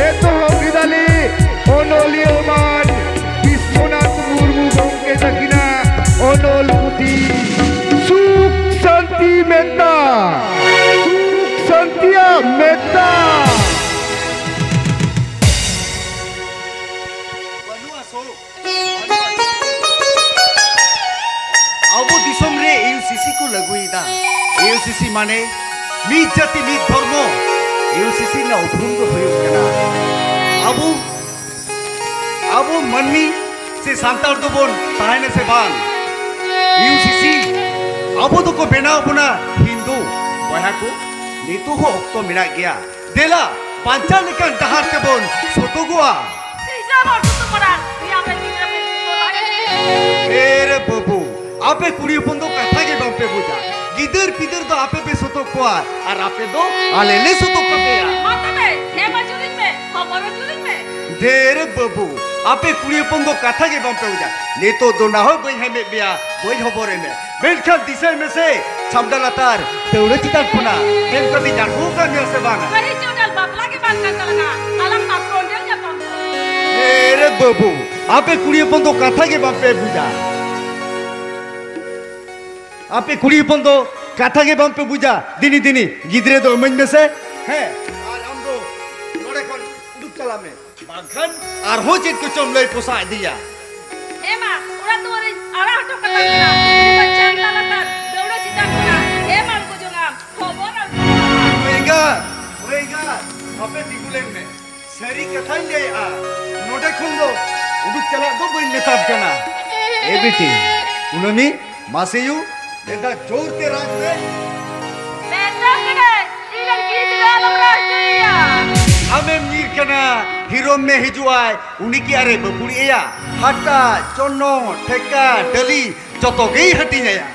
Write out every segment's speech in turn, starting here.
এতহবিদালি অনলীয়মান বিশ্বনাথ মুর্মু গঙ্গে থাকিনা অনল পুঁথি সুখ শান্তি মেত্তা সুখ শান্তিয়া মেত্তা আবু দিশম রে ইউসিসি কো লাগুইদা ইউসিসি মানে মিত জাতি মিত ধর্ম ইউসিসি না উপরুম দো হয়ুগ কানা আবু মানমি से सांतार दो बोन ताहने से बांग यूसीसी अबो तो को बेनाव बुना हिंदू बहा को नीतु हो तो मिला गया देला पांचा लेकर दहार के बोन सोतो गुआ एरे बबू आपे कुड़ी बंदो कथा के बम पे बुझा गिदर पिदर तो आपे पे सोतो कुआ और आपे दो आलेले सोतो कपेया माता में हेमा चुरिन में हमारा चुरिन में देरे बबू आपे कुड़ी बंदो कथा के बम पे बुझा ने तो दोना हो गई है में बिया बोई हो बोरे में बेलखा दिशा में से समदलातार तेवड़े चिता खुना हेम कभी जानबू का मेरे से बांगा वही चोडल बापला के बात करता लगा अलग ना प्रोंडेल या बम एरे बबू आपे कुड़ी बंदो कथा के बम पे बुझा आपे कुड़ी बंदो कथा के बम पे बुझा दिनी दिनी गिदरे दो मन में से है आज हम दो नोड़े कौन उड़ुक चला में बागन और हो चीज को चमले पोसा दिया हेमा उड़ा तो अरे आरा हटो कता ना ये चांगला लगा दौड़ा चिता खुना हेमा को जोगा खबर होएगा आपे दिगुलेन में सरी कथा ले आ नोड़े खुन दो उड़ुक चला दो बोल नेताब करना एवरीथिंग उन्होंने मासेयू देदा जोर के राज में बेटा कने इलन की दिलालम राष्ट्रीय हमें मीर कना हीरो में हिजुआय उन्हीं की अरे बबुड़ी या हट्टा चोनो ठेका डली जतो गई हटी नया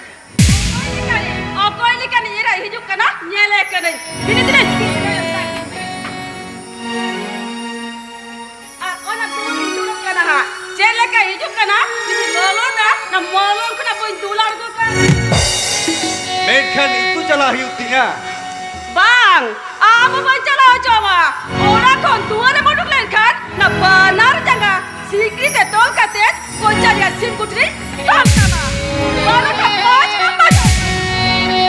कोई लिखा नहीं रहा हिजू कना न्याले कने दिने दिने ओना पूरी दुरुक कना हा जेले का हिजू कना किसी लोलो ना मोलोन कना कोई दुलार को का मेखन itu चला ही उतिया bang apa baca coba orang kon tua de moduk lain kan na benar jangan sikri te tol katet kocar ya sim kutri bang sama baru tak poj nampak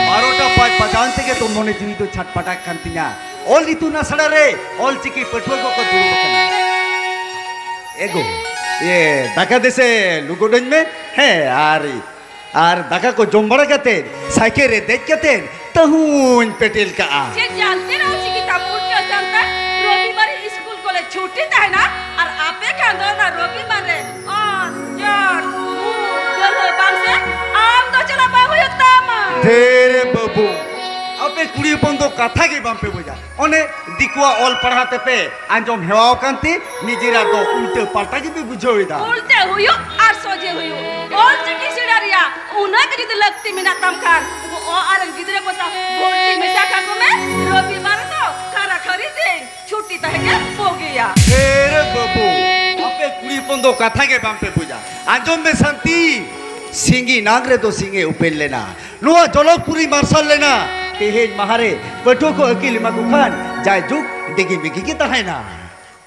बारोटा पाँच पचान से के तुम मोने जुई तो छटपटा कंतिया ऑल इतु ना सड़ा रे ऑल चिकी पटुआ को दूर बकना एगो ये दाका देसे लुगोडन में है आर दाका को जोंबड़ा कहते साइकिल रे देख कहते तहुन पेटेल का आ ये जानते ना उसी की तापुर के जानता रविवार स्कूल कॉलेज छुट्टी था ना और आपे क्या अंदर ना रविवार रे यार चलो बांग से आम तो चला बाबू युक्तामा तेरे बबू आपे कुड़ी बंदो कथा के बम पे बुझा ओने दिकुआ ऑल पढ़ाते पे अंजम हेवाओ कांती निजीरा दो उल्टे पाल्टा की भी बुझोइदा उल्टे हुयो और सोजे हुयो ऑल चिकी सिडारिया उन्हें के जिद लगती मिना तम खान वो आरंग गिदरे को सा भोटी में जाकर को मैं रविवार तो खाना खरीदे छुट्टी तो है क्या हो गया तेरे बबू आपे कुड़ी बंदो कथा के बम पे बुझा अंजम में शांति सिंगी नागरे तो सिंगे उपेल लेना नुआ जलोपुरी मार्शल लेना तेहेज महारे पटो को अकील मकुखान जाय जुक दिगी बिगी की तहाय ना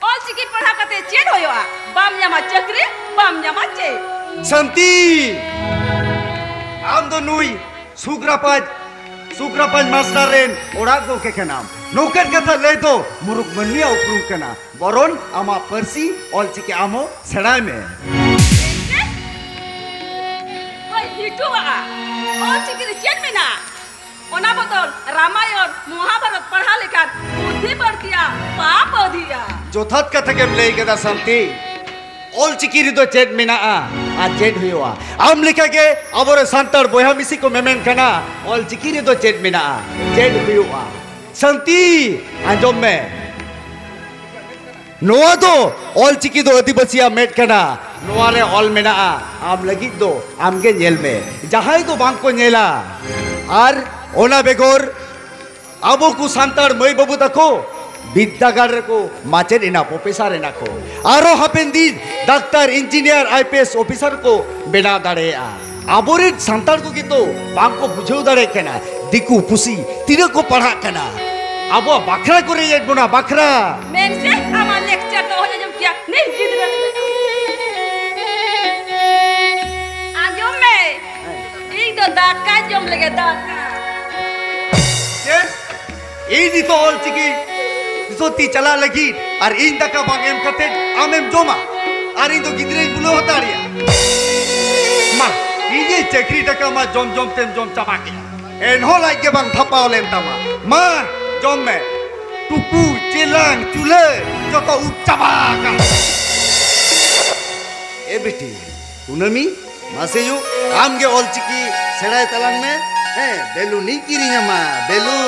ऑल चिकी पढ़ा करते चेड होयो आ बाम न्यामा चक्री बाम न्यामा चे शांति आम दो नुई सुग्रापाज मास्टर रेन ओराग दो के नाम नौकर कथा ले दो मुरुक मन्निया उपरुम कना बरोन आमा परसी ऑल चिकी आमो सड़ाई में ओए हिटू आ ऑल चिकी रे चेड में ना ओना बतौल रामायण महाभारत पढ़ा लिखा बुद्धि बढ़ दिया पाप बढ़ दिया जोथात कथा के ले गदा शांति ऑल चिकी रे दो चेड में ना आ चेड हुआ आम लिखा के अबोरे सांतार बोया मिसी को मेमेन कना ऑल चिकी रे दो चेड में ना चेड हुआ शांति अंजम में नोआ दो ऑल चिकी दो आदिवासिया मेट कना नोआ रे ऑल में ना आम लगी दो आम के जेल में जहां तो बांग को नेला आर ओना बेगोर आबो को सांतार मई बाबू तको विद्यागार को माचेर एना प्रोफेसर एना को आरो हापेन दिन डाक्टर इंजीनियर आईपीएस ऑफिसर को बेना दाड़े आ आबोरे सांतार को कितो बांग को बुझो दाड़े कना दिकु पुसी तीरे को पढ़ा कना आबो बाखरा को रे बना बाखरा मेन से हमारे तो ऑल चिकी जोती चला लगी और इन दका बांग एम कते आमेम जोमा और इन तो गिद्रे बुलो होता रिया मा ये चक्री दका मा जोम जोम तेम जोम चबा के एन हो लाइक के बांग थपा लेम तमा मा जोम में टुकू चिलांग चूल्हे जो तो उप चबा का ए बेटी उनमी मासे यू आम के ऑल चिकी सेड़ाई तलांग में बेलू नहीं किरी मा बेलू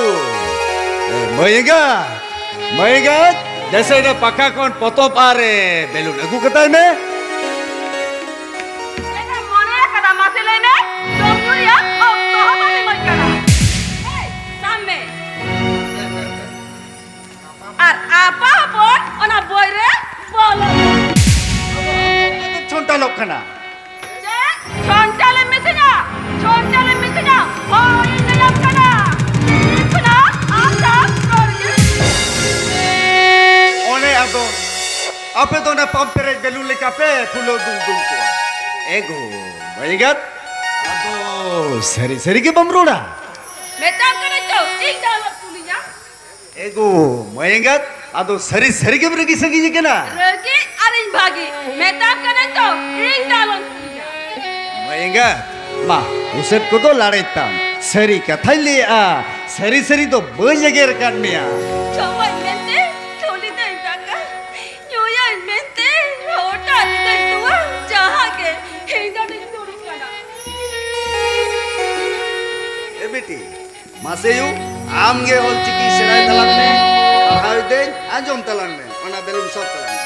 मयेगा जैसे ना पक्का कौन पतो पारे बेलू नगु कताई में এটা মনে রাখা মাসে লাইনে জমজুরিয়া ও তহমানে মইকারা এই সামনে আর আপা আপন ওনা বইরে বলো छोटा लोग खाना যে ছন্টালে মিছিনা ওই নিলাম কানা ইখনা আমটা করগে ओने अदो आपे तो ना पंप पे बेलू लेके आपे फुलो दुम दुम को एगो मयेगा अदो सरी सरी के बमरोड़ा মেটাম করে তো ঠিক দাও তুলিয়া एगो मयेगा अदो सरी सरी के बरगी सगी जी के ना রকি আরিন ভাগি মেটাম করে তো ঠিক দাও তুলিয়া मयेगा मा उसे को तो लड़े तम सरी का थैली आ सरी सरी तो बजगे रकाट में आ 정말 멘트 돌리다 이다가 요야 멘트 호타리다 이도와 자하게 행다는 노릇가나 ए बेटी मासे यू आम गे ऑल चिकी सेड़ाई तलांग में पढ़ाई दे आजम तलांग में ओना बेलून सब तलांग में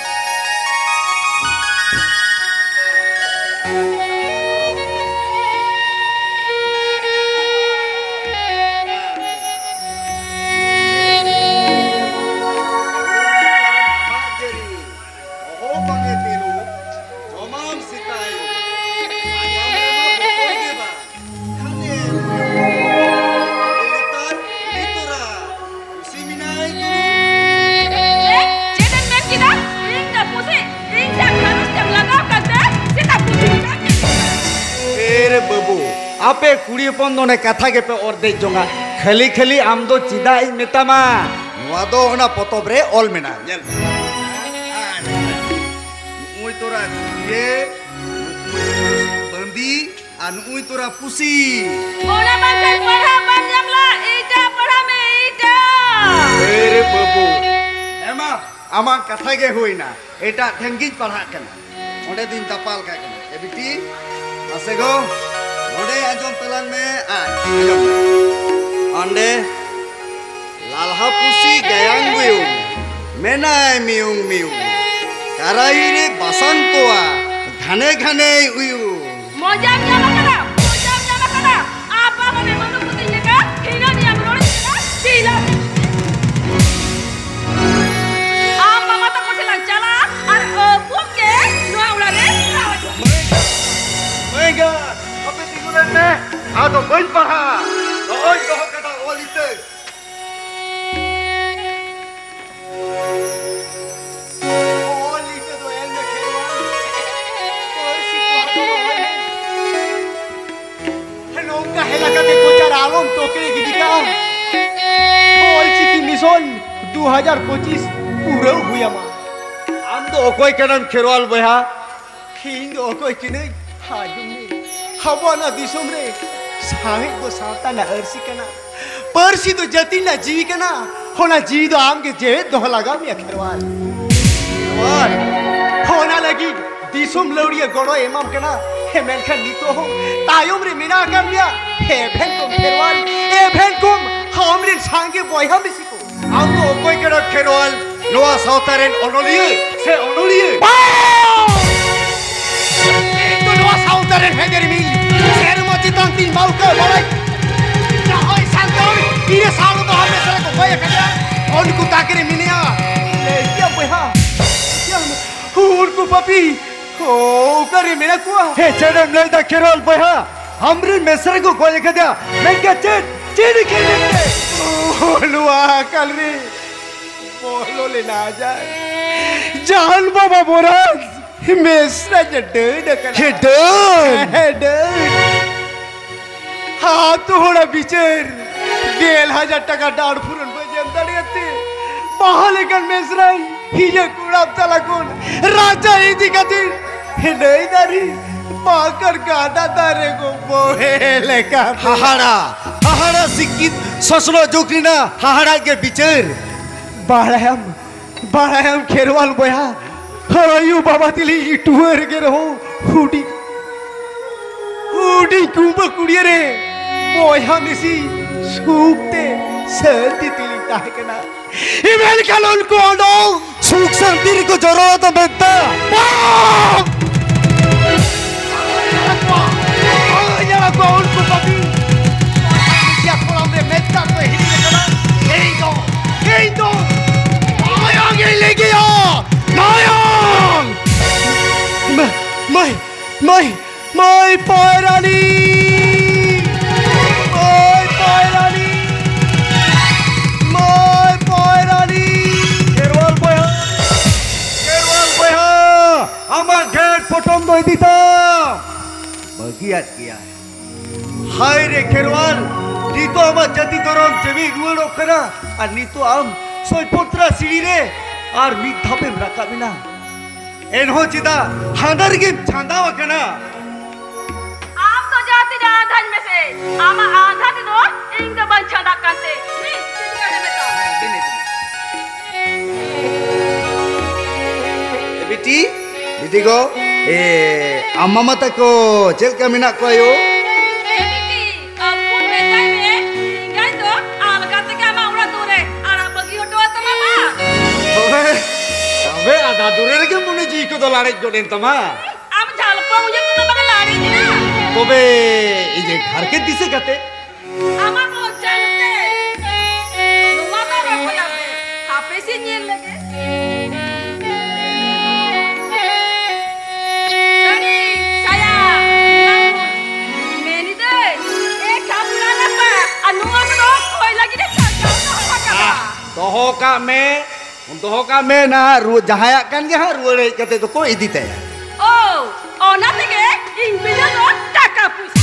제den men kita ringda pusi ringda harus yang lagaw kata kita pusi तेरे बबू आपे कुड़ी पंदो ने कथा के पे और दे जोंगा खली खली आम दो चिदा इ मेतामा नुआ दो ओना पतोब रे ऑल मेना नेल उई तोरा ये बंदी अन उई तोरा pussy ona bangkai padha banjamla ita padha me ita तेरे बबू एमा आमा कथा के होइना एटा ठेंगी पढ़ा कना ओडे दिन तपाल का कना ए बिटी आसे गो ओडे आजम तलांग में आ आजम ओंडे लालहा पुसी गयांग गुयु मेनाय मियुंग मियुंग काराई रे बसंतोआ घने घने उयु mojam nyama kana apa mane manu puti nika hina ni amrol sila apa mata ko sila chala ar puke noa ulane Mega apa tiguran me ado bain paha oi doh kata olite olite do el me khewa koi si hello ka hela ka dekho char alom tokre gidika ol chiki mission 2025 पूरा हुआ मा आम तो ओकोई कदम खेरवाल बहा खिंग ओकोई किने हाजुमने हवाना दिसुम रे साहिब को साता ना हर्षी कना परसी तो जति ना जीवी कना होना जीवी तो आम के जे दो लगा मिया खेरवाल और होना लगी दिसुम लौड़िया गड़ो एमाम कना हे मेनखा नीतो हो तायुम रे मिना कर मिया हे भेन को खेरवाल ए भेन को हमरे सांगे बोया मिसिको आम तो ओकोई कदम Kherwal Noa sautaren onolie, se onolie. Itu noa sautaren hederi mil. Seru mati tangtin mau ke balai. Jahoi sanggol, ini salu to hame sare ko boya kada. Onku takire minia. Lekia boya. Unku papi. Oh, करे मेरा कुआ. हे चेडम लेता केरल बोया. हमरे मेसरे को बोया kada. मैं क्या चेड खेलते. Oh, luआ कल रे. बोलो लेना जाए जान बाबा बोराज मेसरा जड्ड डड हाँ तो होड़ा बिचर 1,000 টাকা डाड़ फुरन बजे अंदर ahalekan mesran hiya kurap talakun raja idi katir nei dari makar gada dare go boheleka hahara sikit soslo jokrina hahara ke bichar barayam kherwal boya harayu baba tili ituer ge raho hudi kumba kuriere boya misi sukte serti tili tahekana Imel kalon ko ano suk santir ko jorot betta ya ko unko pati siap kolam de metta ko hiri kana ei do ayang ei legi ya ayang mai pairani Kerwal boya ama gate potom doi dita bagiat kiya hai re Kerwal nito ama jati doron jemi rualo kana ar nito am soi potra siri re ar mit dhape rakabina enho chida handar ge chanda wakana आप तो जाती ना आधान में से आमा आधा दिनो इंग बंचना करते नहीं सिद्ध करने में Biti go amma mata ko chel ka mina ko ayo बेटी अब पुन बेटाई में इंगाई तो आलगा तक आमा उड़ा दूरे आरा बगी हटो तमा abe ada dure ke mune ji ko dolare joden tama आम झाल पाऊँ तो बगल लाड़ी थी ना tobe ije ghar ke dise kate आमा को जानते नुमाता रखो जाते हापे से नील लगे सरी saya bilang meni deh kamu nana apa anu apa koi lagi deh doho ka me na ru jahaya kan ge ha ru re kate to ko idite oh nanti ke ing bila lo taka puisi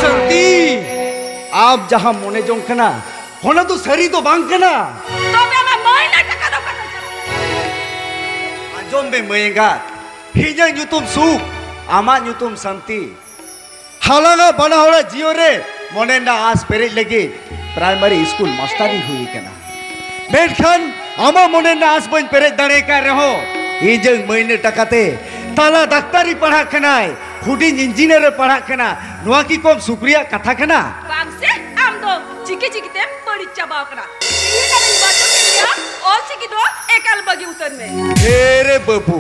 santi आप जहां मोने जों कना होना तो सरी तो बांग कना तो मैं माय ना taka do kata anjom be moyenga hinya nyutum suk ama nyutum santi halanga bana hora jiyo re mone na as pere legi primary school mastari hui kana menkan ama mone na as bain pere dare ka reho hijeng moine takate tala daktari padha kanai hudin engineer padha kana noa ki kom sukriya katha kana bang se am do chiki tem badi chaba kara ini kan baca kia all chiki do ekal bagi utar में रे बाबू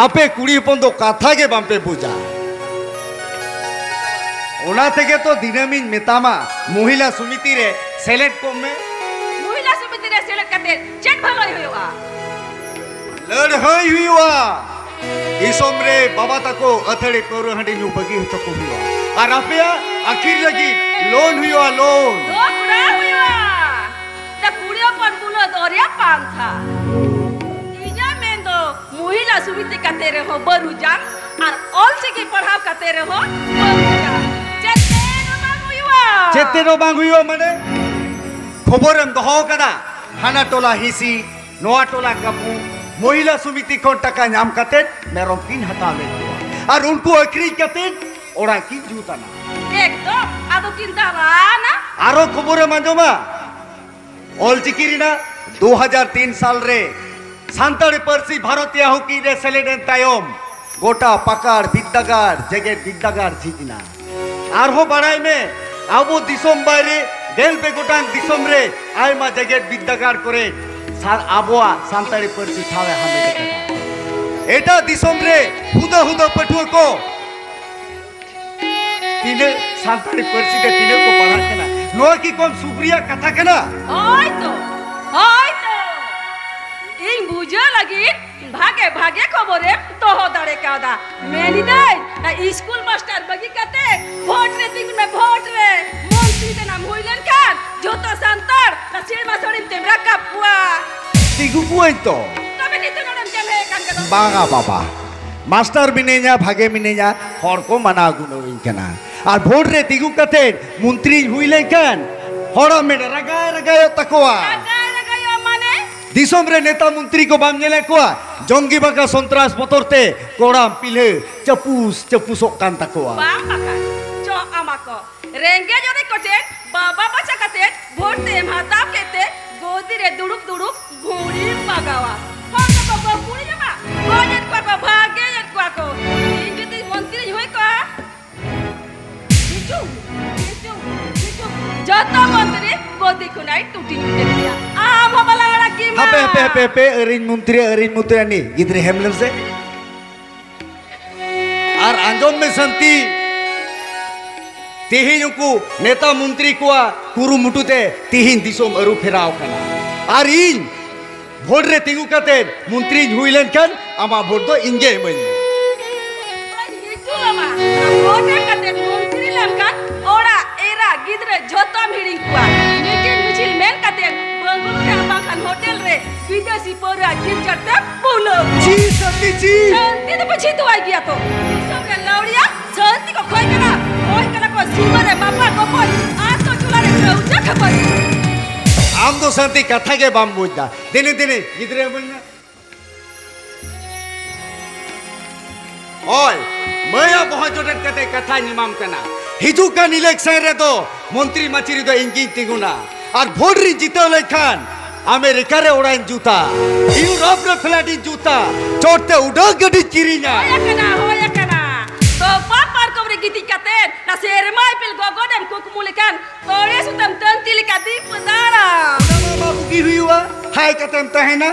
आपे कुड़ी पन तो कथा के बांपे पूजा ओना থেকে তো দিনামিন মেতামা মহিলা সমিতি রে সিলেক্ট কমে महिला समिति रे सेलेक्ट करते चेक भलाई होया লড় হই হুইওয়া ইসমরে বাবা তাকো অথড়ে পৌর হাঁডি নু বগি হতো কো হুইওয়া আর আপেয়া আখির লাগি লোন হুইওয়া লোন दो कुरा होया ता कुड़िया पन बुलो दोरिया पान था इजा में दो महिला समिति करते रहो बरुजान और all chiki पढ़ाव करते रहो बरुजान চেতে নো বাং হুইওয়া মানে খবরম দহ কাদা হানা টোলা হিসি নোয়া টোলা কাপু মহিলা সমিতি কোন টাকা নাম কাতে মেরম কিন হাতা লে আর উনকু আখরি কাতে ওরা কি জুতা না एकदम आदो किंता राना আরো খবরে মানজমা অলচিকিরিনা 2003 সাল রে সান্তাড়ি পার্সি ভারতীয় হকি রে সেলেডেন তায়ম গোটা পাকার বিদ্যাগার জেগের বিদ্যাগার ঝিজিনা আর হো বাড়াই মে আবু দিসম বাইরে গেলবে গোটাং দিসম রে আইমা জেগের বিদ্যাগার করে আবুয়া সান্তাড়ি পার্সি ঠাবে হামে এটা দিসম রে হুদা হুদা পটুয়া কো তিনে সান্তাড়ি পার্সি তে তিনে কো পড়া কেনা নো কি কোন সুপ্রিয়া কথা কেনা होय तो इन बुझे लगी भागे भागे खबरे तो हो दड़े का दा मेनी दे स्कूल मास्टर बगी कहते वोट रे तिग में वोट रे मंत्री के नाम होइलन कान जो तो संतर ना सिरमा सोडिम तेमरा कापुआ तिगु पुआई तो तबे नि तो नडम चल है कान का बागा बाबा मास्टर मिनेजा भागे मिनेजा हर को मना गुनो केना আর ভোট রে তিগু কাতে মন্ত্রী হুইলে কেন হড় মে রাগা রাগা তকোয়া लगायो माने दिसोम रे नेता मंत्री को बाम नेले कोआ जंगी बाका संतरास बतरते कोड़ाम पिले चपूस चपूसोक कान ताकोआ Bang makan, cok amako. Rengge jodi kote, baba baca kate, vote hatap kete, godi re duduk buri pagawa. Kau kau kau buri jama, kau jet kau kau bhage jet kau kau. Ini jadi menteri hoi kau. Hicu. Jata menteri godi kunai tuti dia. Apa bala lagi mah? Hape erin menteri ani gidre hemler se আর আঞ্জম মে শান্তি তিহিন কো নেতা মন্ত্রী কোয়া কুরুমুটুতে তিহিন দিসম আরু ফেরাও কানা আর in vote রে তিগু কাতে মন্ত্রী হুইলেন কান আমা ভোট দো ইনগে Moeen Itu lama. Vote kate menteri lemkan, ora era gidre jotam hiring kuat. Meeting michil men kate, bangul re abangkan hotel re, bidasi pora jinjata pulau. জি শান্তি জি Santi tu peci tu lagi atau? Sampai lauria, santi kau koi kena kau sumber bapa kau koi, atau culare kerja kau. আম তো শান্তি কথা কে বাম বুঝদা দিনে দিনে গিদরে Bruyne ওই ময়া বহুত জোটের কাতে কথা নিমাম কানা হিজু কান ইলেকশন রে তো মন্ত্রী মাচিরি তো ইনকি তিগুনা আর ভোট রি জিতে লেখান আমেরিকা রে ওড়াইন জুতা ইউরোপ রে ফ্ল্যাটি জুতা চড়তে উড়া গডি চিরিনা Hoya kena. To papar kau beri giti katen, na seremai pil gogodem kukumulikan, kore sutam tentili kati pedara. বাবু কি হইবা হাই কাতেম তাহেনা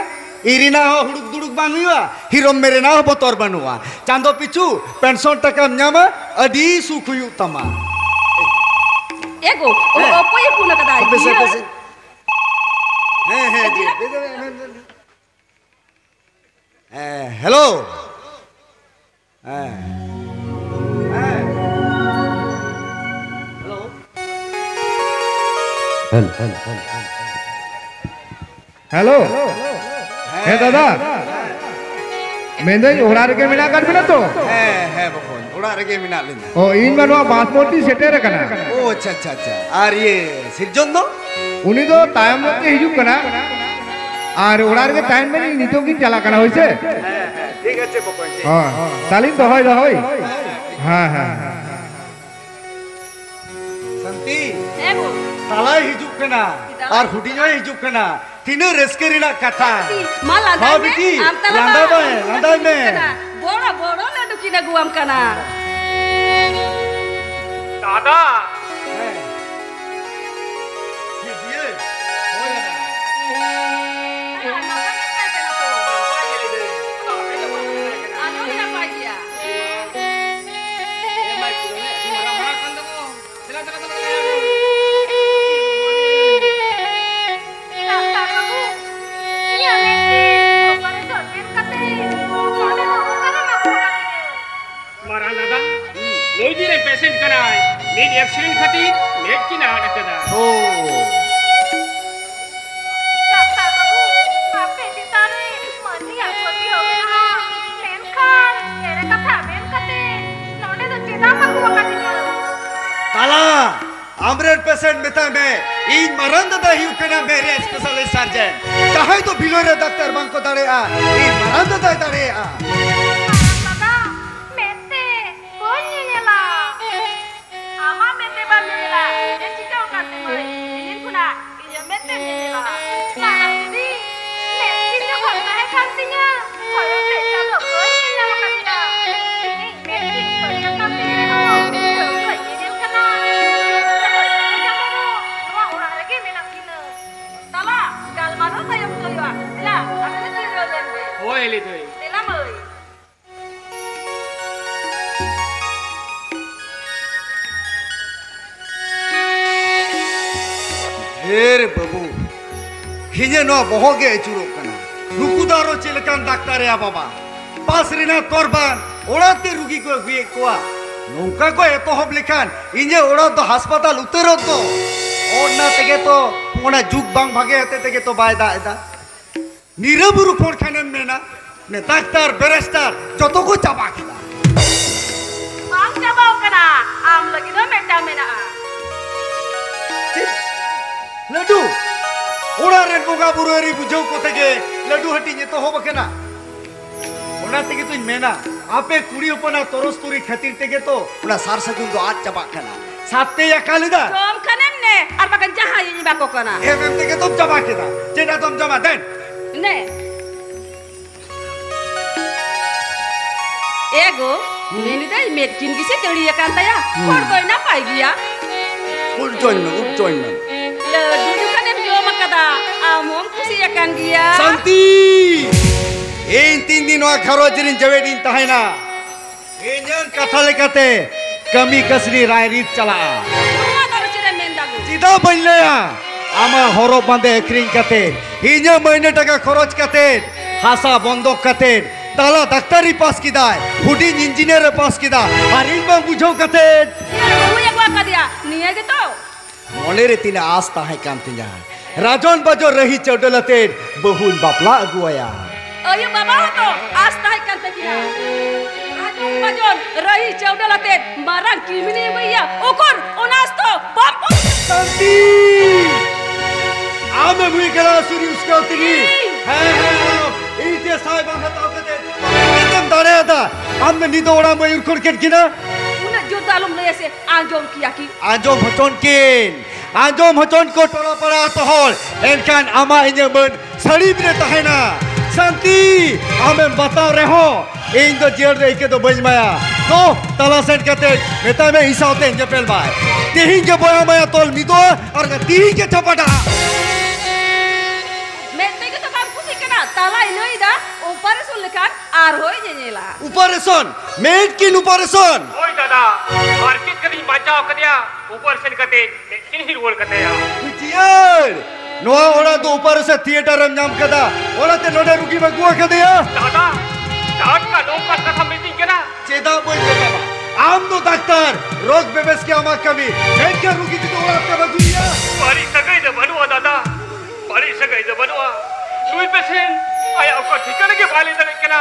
ইরিনা হুড়ুক দুড়ুক বাং হইবা হিরম মেরে না বতর বানুয়া চাঁদো পিছু পেনশন টাকা নামা আদি সুখ হইউ তামা Ego, opo ye puna kata. পেছে পেছে হ্যাঁ হ্যাঁ জি হ্যাঁ হ্যালো হ্যাঁ হ্যাঁ हेलो हे दादा मेंदई ओड़ा रे मेना कर बिना तो হ্যাঁ হ্যাঁ বকন ওড়া রেগে মিনা লিনা ओ इन बनवा पासपोर्ट सेटेर कना ও আচ্ছা আচ্ছা আচ্ছা আর ইয়ে সিরজন দো उनी दो टाइम में हिजुक कना আর ওড়ার কে টাইম মে নিতো কি চালা করা হইছে হ্যাঁ হ্যাঁ ঠিক আছে বকন হ্যাঁ তালিম তো হয় হ্যাঁ হ্যাঁ শান্তি Ego, তালাই হিজুক কানা আর হুডিঙাই হিজুক কানা তিনে রেস্কেরিনা কথা malah Mau Vicky, landai me. Boro ladu kina guam kana. দাদা Ano ina pa dia? মারা দাদা নই দিরে পেশেন্ট কানায় নেট অ্যাক্সিডেন্ট খাতি নেট কি না ডাক্তার ও তালা আমরের পেশেন্ট মেতা মে ইন মারান দাদা হিউ কানা মেরে স্পেশালিস্ট সার্জন চাহে তো বিলোরে ডাক্তার বাঙ্কো দাঁড়ে আ ইন মারান দাদা দাঁড়ে আ ও এলি তুই ढेर बाबू हिजे नो बहोगे चुरो कना रुकुदारो चिलकान डाक्टर या बाबा पास रिना तोरबान ओड़ाते रुगी को हुए कोआ नौका को एतोहब लिखान इजे ओड़ा तो हास्पाताल उतरो तो ओड़ना तेगे तो ओना जुग बांग भागे हते तेगे तो बाय दा निरबुरु फोन खाने में ना ने डाक्टर बेरेस्टर जतो को चाबा किदा Bang coba kana, am lagi do meta mena. Laddu उड़ा रे बोगा बुरुरी बुझाव को तेगे लड्डू हटी ये तो हो बकेना उना तेगे तो मेना आपे कुड़ी उपना तोरस्तुरी खातिर तेगे तो उना सार सगुन दो आज चबा खाना साथे या कालिदा जम खनेम ने और बकन जहां ये बाको कना एम तेगे तुम चबा केदा जेना तुम जमा देन ने एगो मैंने दे मेट किन किसी तेरी या कांता या कोड कोई ना पाई गया उप join le dulu kan em jo makada amom kusi ya kan dia शांति इन 3 दिन वा खरो जिरिन जवेदिन तहाइना इन्यन कथा लेकते कमी कसरी रायरीत चला semua tahu cire mendagu चिदा बनलेया आमा हरो बांधे अखरिंग कते इन्या महीने टका खरच कते हासा बंदक कते ताला डाक्टरी पास किदा फुडिंग इंजीनियर पास किदा और इन बांग बुझो कते dia yang gua kadia niya gitu मने रे तिने आस ताहे काम तिया राजन बाजो रही चौडलते बहुन बापला अगुया ayo baba to asta ikan tekia ajon bajon rahi chaudalate marang kimini bhaiya okor onasto bampo शांति आमे मुई गला सुरी उसका तिनी है इते साहेब बताओ कते एकदम दारे आता आमे नी तो ओड़ा मयूर कोरकेट किना una jodalum lese anjom kiaki आजम हचन को टोला पड़ा तो हल एनकान आमा इन्हें सड़ी बिने तहेना शांति आमे बताओ रहे हो इन तो जेल रे के तो बज माया तो तला सेट कते मेता में हिस्सा होते हैं जपेल बाय तेही के बोया माया तोल मिदो और तेही के चपटा mente gitu bang kusi kena tala ini ida operation lekan arhoi jenyela operation made किन operation ओए दादा मार्केट कदी बचाव कदिया ऊपर से कते इन ही रोल कते या जियर नोआ ओड़ा तो operation थिएटर में नाम कदा ओड़ा ते नोडे रुकी में गुआ कदिया दादा डाट का लोग का कथा मीटिंग केना चेदा बोल देता आम तो डॉक्टर रोग बेबस के आमा कमी मेड के रुकी तो ओड़ा के बगुया बड़ी सगाई दे बनवा दादा बड़ी सगाई दे बनवा सुई पेशेंट आया को ठिकाने के वाले दे केना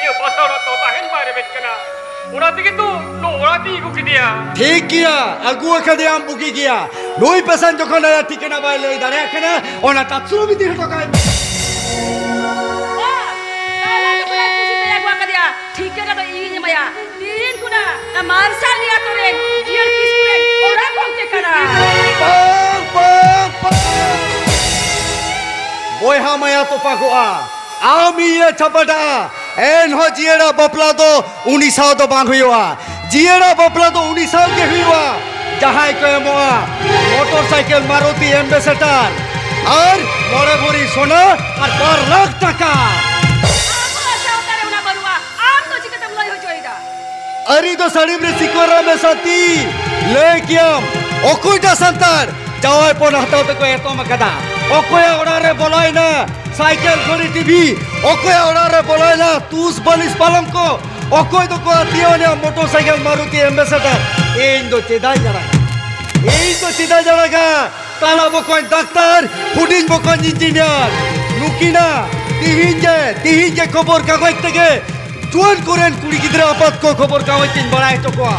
ये बसौड़ा तो ताहन बारे में केना उड़ाती के तो नो उड़ाती को किदिया ठीक किया अगुआ कदे आम बुकी किया नोई पेशेंट जो कोना ठीक ना बाय ले दारे केना ओना तात्सुरो भी दिह तो काय oh tala tu punya kusi taya gua kadia ठीक है तो ini maya tin kuna na marsal lihat orang dia kisure orang kontek kana बोय हा माया तो पाकोआ आमी ये छपटा एन हो जिएरा बपला तो 19 तो बांग हुआ जिएरा बपला तो 19 के हुआ जहां को मोआ मोटरसाइकिल मारुति एम्बेसडर और मोरे भरी सोना और 4 लाख टका aku asal tare una barua am to jika tem loi ho joida अरी तो सड़ी में सिकोरा में साथी ले कियम ओकुइटा संतार जाओ पोन हटाओ तो कोई तो मकदा ओकोया ओडारे बोलाय ना साइकिल घोड़ी टीवी ओकोया ओडारे बोलाय ना तूस बलिस पालम को ओकोय तो को दियो ने मोटरसाइकिल मारुति एम्बेसडर इन दो चेदा जरा ताला बकोन डॉक्टर फुडिंग बकोन इंजीनियर नुकिना तिहिन के खबर कागज तके जुआन कोरेन कुड़ी गिदरा आपत को खबर कागज तीन बड़ाई तो को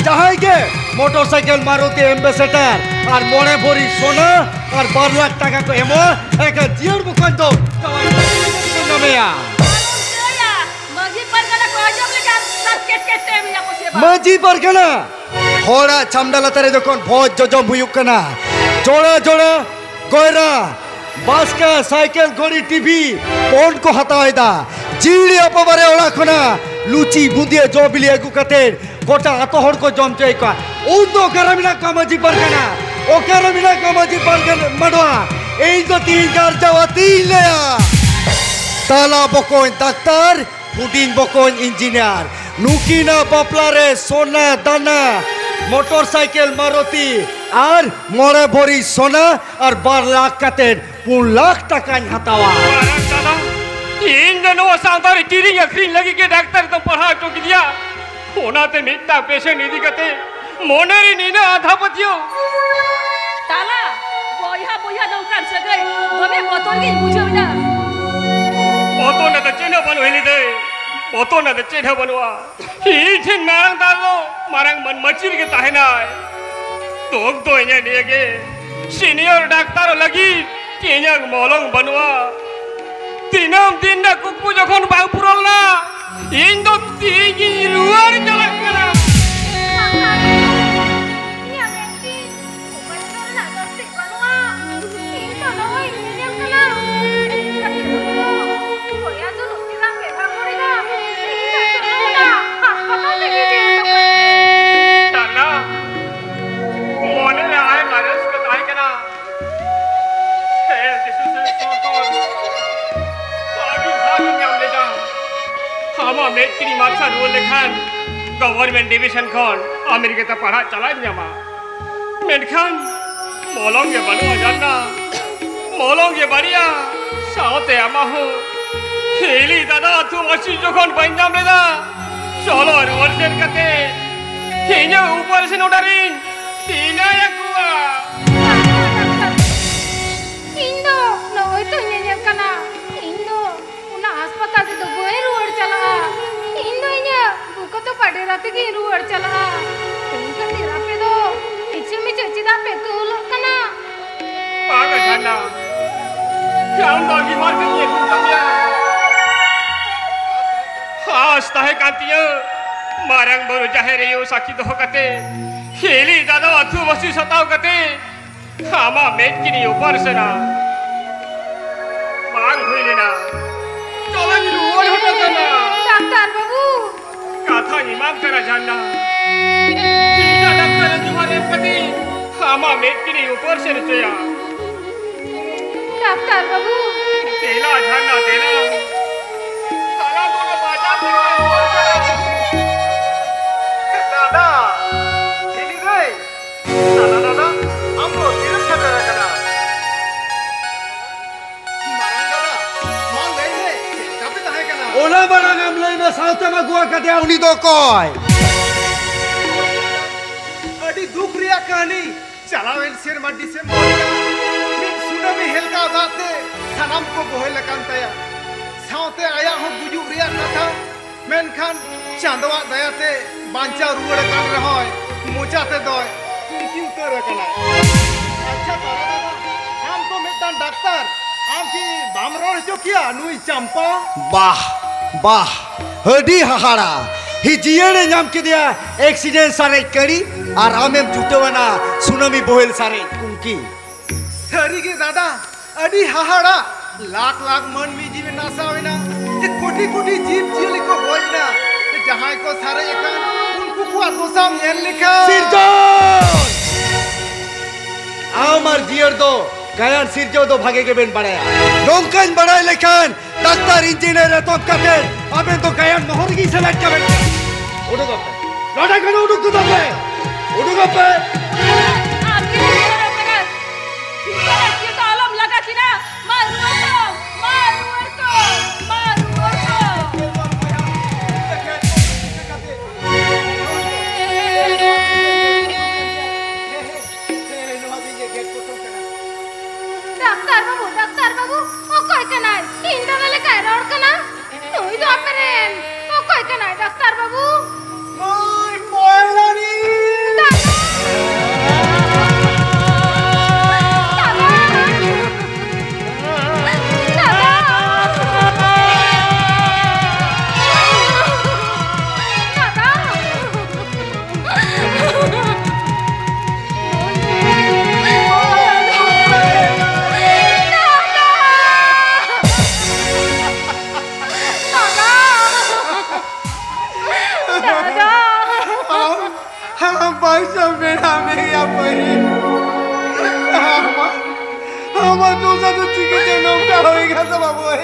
जहां के मोटरसाइकिल मारुति एम्बेसडर और मोने भरी सोना और 12 लाख टका को एमो एक जियर बकोन तो नमेया ya magi pargana ko ajam lekan sakit kete mi aku seba माजी परगना होड़ा छमडला तरे देखोन भोज जजम हुयुक कना जोड़ा गोयरा बस का साइकिल घोड़ी टीवी फोन को हटाएदा जीड़ी अपबारे ओड़ा खना लुची बुंदिए जो बिली अगु कते गोटा आतोहर को जम चई का उन दो करमिना कामजी परगना ओ करमिना कामजी परगना मडवा ए जो 3000 जावती लेया ताला बकोन डॉक्टर फुडिंग बकोन इंजीनियर नुकिना बापलारे सोना दाना मोटरसाइकिल मारुति और मोरे भरी सोना और 12 लाख कते 4 लाख टका हतावा दादा इन जनो सांतारी टीरिंग अखरीन लगी के डॉक्टर तो पढ़ा तो किया होना ते मिटता पेशेंट निधि कते मोनेरी नीने आधा पतियो tala boya dongkan segai dobe botol gi bujo bida पोतो न तो चेना बन होली दे पोतो न तो चेना बनवा ही ठिन मारंग मन मचिर के ताहे ना तोग तो इन्हें निये के सीनियर डॉक्टर लगी Kenyang molong banua. Tinam tindak kuku jokon bang purol na. Indo tinggi luar jalan kena. Met kini maksa rule lekhan government division khon Amerika ta padha chalai nyama menkan molong ge banu janna molong ge bariya saute ama ho heli dada tu wasi jokhon banjam leda cholo order kate hinya upar se nodarin tina yakua indo noi to nyanyam kana indo una अस्पताल से तो गोए road चला इndo nya buka तो पड़े रात की road चला इनका तेरा पे दो इच्छे में चचिदा पे तो लोग कना पागल जाना क्या बागी मार के ये कुंतमिया खास ताहे कांतिया मारंग बरु जहरे यो साकी दो कते खेली दादा अथु वसी सताव कते खामा मेट की नहीं ऊपर से ना मांग हुई लेना चलो ये रोड हटा देना डॉक्टर बाबू कथा इमाम करा जानना क्या डॉक्टर तुम्हारे कते खामा मेट की नहीं ऊपर से नचया डॉक्टर बाबू तेला जानना तेला साला तो ना बाजा पे दादा ini gay दादा amlo tiram kata kata marang दादा mang gay le tapi tahe kana ola barang am lay na sauta ma gua kate uni do koy adi dukh riya kahani chalawen ser ma December min tsunami helka date sanam ko bohel kan taya saute aya ho bujuk riya katha menkan चांदवा दयाते बांचा रुआड़ कर रहोय मोचाते दोय कुंकी उतर कना अच्छा दादा हम तो मिटान doctor आम की बामरोर चोकिया नुई चंपा वाह वाह हडी हहाड़ा ही जियने नाम के दिया एक्सीडेंट सारे करी और आमेम जुटवाना सुनामी बोहेल सारे कुंकी सरी के दादा अडी हहाड़ा लाख लाख मन में जीव नासा होइना ये कोटी कोटी जीव जियली को होइना जहां को सारे एकन उनको को दोसाम नेल लिखा सिरजोन आमर जियर दो गायन सिरजो दो भागे के बेन बड़ाया डोंकन बड़ाय लेखन डॉक्टर इंजीनियर तो कते अबे तो गायन मोहर की सेलेक्ट कर उड़ो गप लड़ा कनो उड़ो तो पे उड़ो गप आपके मेरा मेरा ठीक है ये तो आलम लगा थी ना मारू डॉक्टर बाबू ओ कोई के नाय इंदा वाले काय रोड कना नोई दो आपरेन ओ कोई के नाय डॉक्टर बाबू मोय मोयलानी बाईसा बेड़ा में या परी हम तो सब चिके जे नौका होएगा तो बाबू है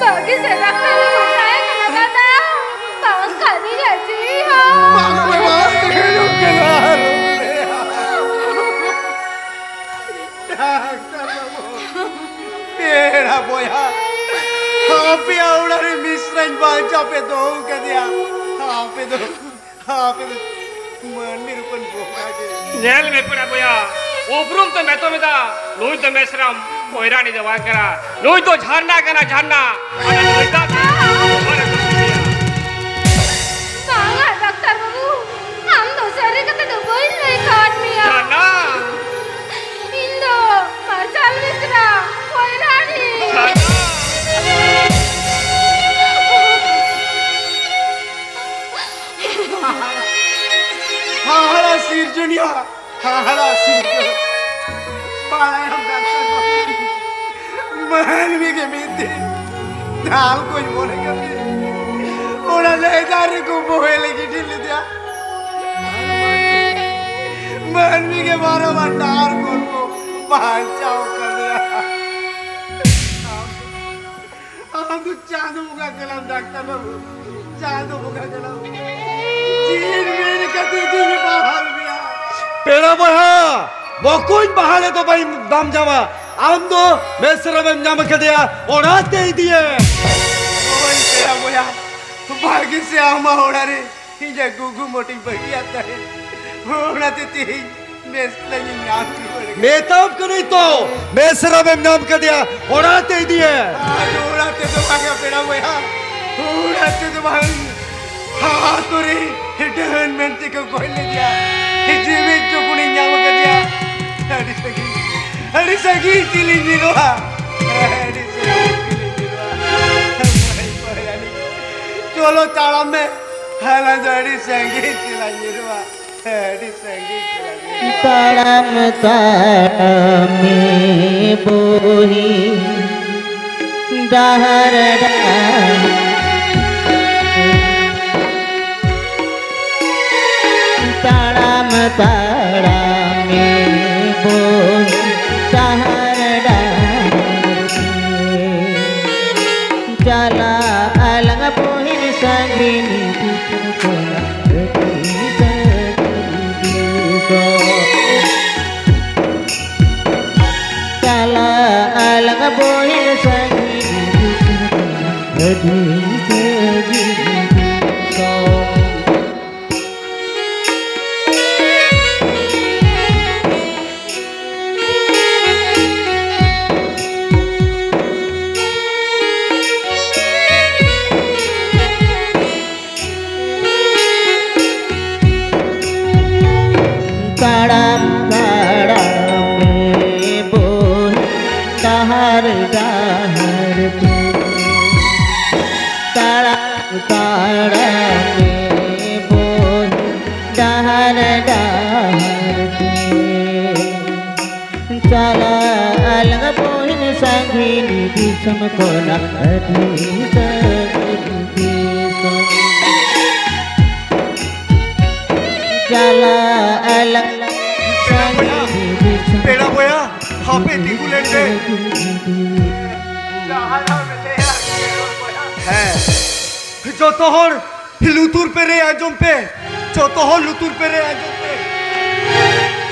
बाकी से डॉक्टर ने बताया कि दादा बात करनी जैसी हो बाबू बात करो के ना डॉक्टर बाबू बेड़ा बोया पे आवड़ा रे मिश्रण बांचा पे दो कर दिया पे दो मन मेरे पन बोका जे जेल में पड़ा बोया उपरुम तो मैं तो मेदा लोई तो मैं श्रम कोयरा नहीं दवा करा लोई तो झरना करा झरना अरे लोई का डॉक्टर बाबू हम तो सारे कते तो बोल नहीं काट मिया मानवी के मीते दाल कुछ बोले करते ओरा लेदार को बोले लगी ढील दिया मानवी के बारे में डार को पहचाओ कर दिया हम तो चांदू का कलम डॉक्टर बाबू चांदू का कलम जीन मेरे कते जीन बाहर दिया पेड़ा बहा वो कुछ बाहर है तो भाई दाम जावा हम तो बेसरा में जाम कर दिया और आते ही दिए ओए पेड़ा बहा भाग्य से आमा होड़ा रे ये गुगु मोटी बगी आता है होड़ा ते ती मैं तब करी तो बेसरा में नाम कर दिया उड़ाते ही दिए उड़ाते तो भागा पेड़ा हुआ उड़ाते तो भाग हाँ तो रे डहन मेंटे को कोई ले दिया जीवित जो कुनी नाम कर दिया अरे सगी चिली जीरोहा अरे सगी चिली जीरोहा चलो ताला में हाला जड़ी सगी चिला जीरोहा ताड़म ताड़म में बोही डहर ताड़म ताड़म में बोही डहर चला अलग बोहिन संगिनी चला अलग बोहिन ताड़म ताड़म में बोल डहर डहर ताड़म ताड़म में बोल डहर डहर चला अलग बोहिन संगिनी दिसम कोना चला अलग पेड़ा बोया हापे टिकुलेट पे है जो तोहर लुतुर पे रे आजम पे जो तोहर लुतुर पे रे आजम पे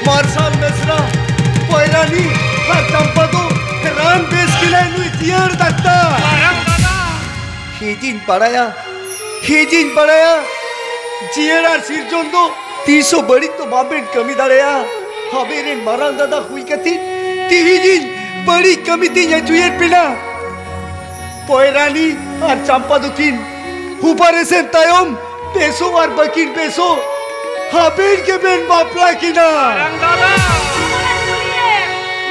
मारसाल मेसरा पोयरानी हर चंपा दो राम बेस किले नुई तियर दत्ता हिजिन पड़ाया जियरा सिरजों दो 300 बड़ी तो बाबेन कमी दाड़ेया हमेरे मरान दादा हुई कथी तीहिजिन बड़ी कमी थी ये जुयर पिना पोयरानी और चंपा दुकिन ऊपर ऐसे तायम पेसो और बकिन पेसो हमें के बेन बापला की ना दादा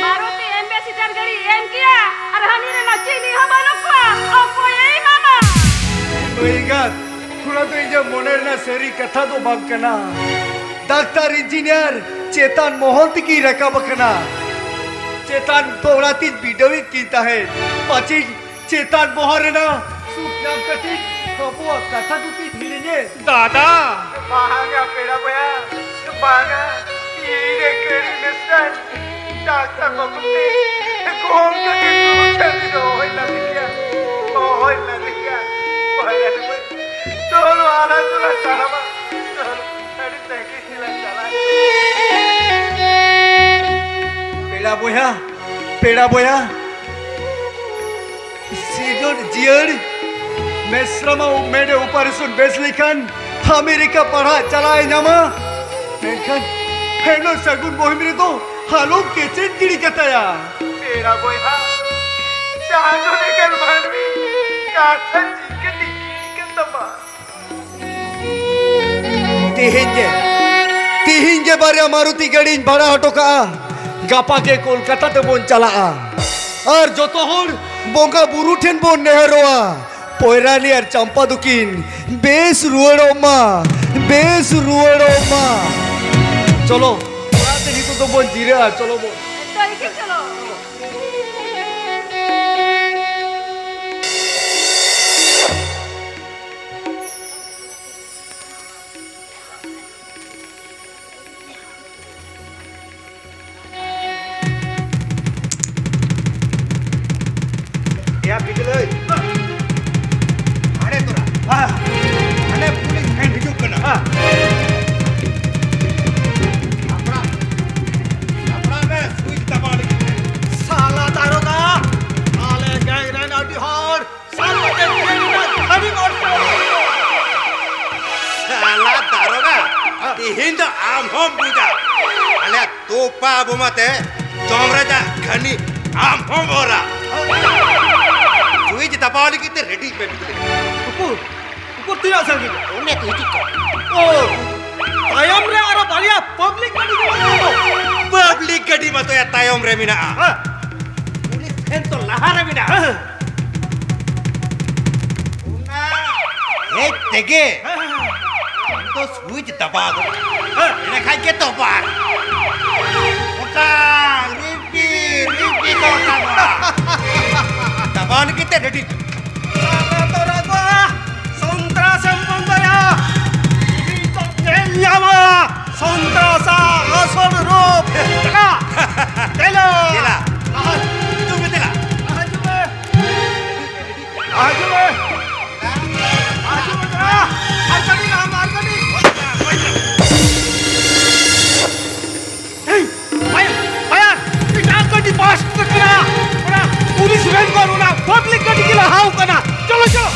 मारुति एम्बेसडर गाड़ी एम किया और हनी रे लचीली हमारो को और कोई मामा कोई गात थोड़ा तो ये मोनेर ना सेरी कथा तो बाप करना डॉक्टर इंजीनियर चेतन मोहंती की रका बकना चेतन तोड़ाती बिडवित कीता है पाची चेतन मोहरना सुखनाम कथी कबुआ कथा दुती धीरे दादा बागा पेड़ा बोया बागा ये करी मिस्टर डॉक्टर बकुते कौन का के पूछा दिनो होई लगिया चलो आना चला चला अरे तैके चला पेड़ा बोया सीजन जियर मेश्रमा मेरे ऊपर सुन बेस लिखन अमेरिका पढ़ा चलाए जामा मेखन हेलो सगुन मोहिमरे तो हालो केचेन गिरी कताया पेड़ा बोया चांदो लेकर मानवी काठन जिकती कतमा तिहिंगे बारे मारुति गाड़ी भाड़ा हटो का गापा के कोलकाता ते बोन चला और जो तो होर बोंगा बुरु ठेन बोन नेहरोआ पोयरानी और चंपा दुकिन बेस रुएड़ो मा चलो रात ही तो बोन जीरे चलो बोन तो इके चलो क्या पिघले अरे तोरा अरे पुलिस फैन हिजू कना अपना में स्विच दबा लगी साला दारोगा साले गैंग रन अडिहार साला के खड़ी मोड़ साला दारोगा हिंद आम होम बुझा अले तोपा बुमते जोमराजा खनी आम होम बोरा स्विच दबा लगी ते रेडी पे ऊपर तीन असर की उन्हें तो ठीक ओ तायम रे अरे बालिया पब्लिक गाड़ी मत या तायम रे मिना पुलिस फैन तो लहारे मिना ए तेगे तो स्विच दबा दो इन्हें खाई के तो बार उठा रिपी तो दबान की ते रेडी तो रखो संतरा संबंधया तो नेल्यामा संतरा असर रूप चला चलो चला तुम चला आजुबे मारकनी ना मारकनी भैया पिटा गड्डी पास करना ओना पुलिस वैन को ओना पब्लिक गड्डी के हाउ करना चलो चलो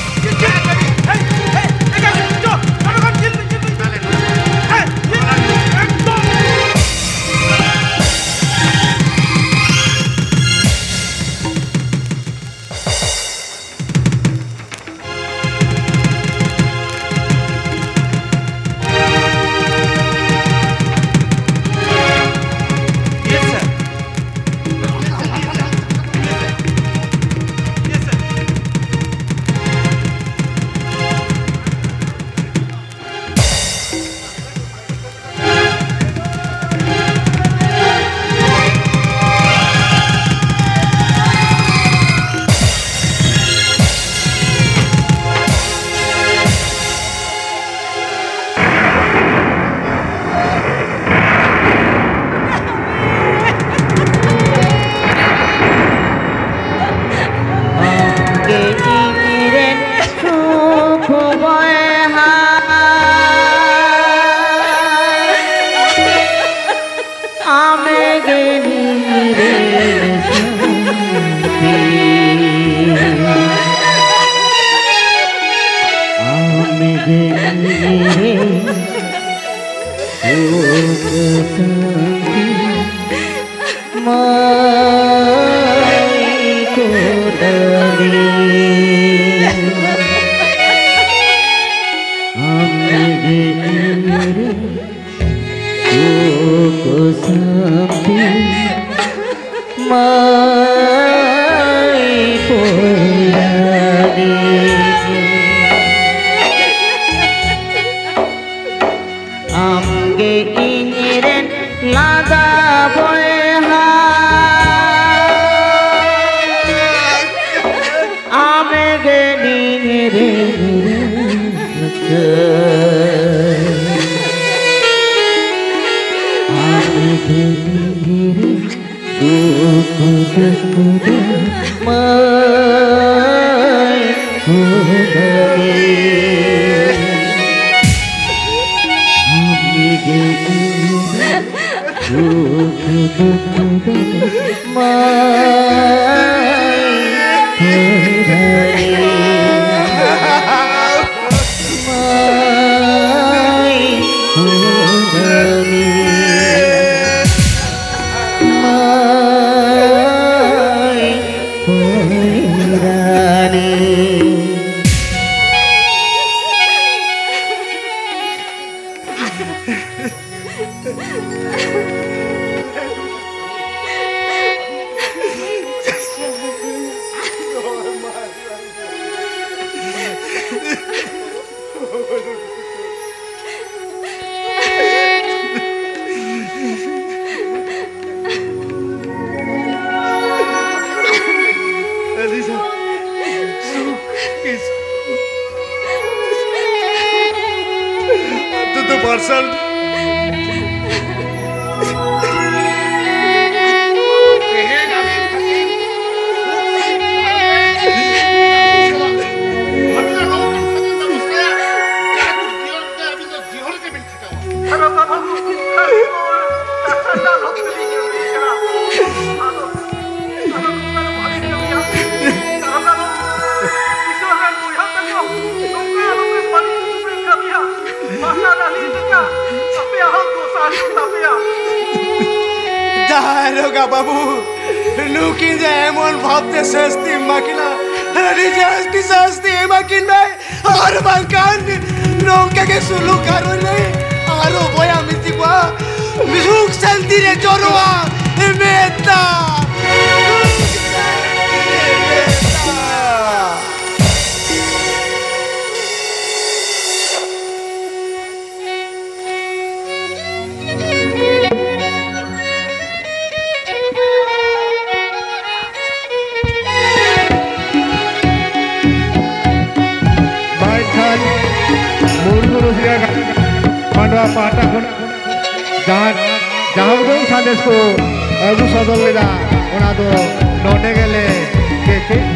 बाबू नुकिन जे एमन भाबते सस्ती माकिना अरे जस्ती सस्ती माकिन नहीं और बांकान नौका के सुलू करो नहीं आरो बोया मिसी को मिसुक संती रे जोरवा मेता मांडवा पाटा खन जहाँ उदों संदेश को अगु सदल लेदा ओना दो नोटे गेले के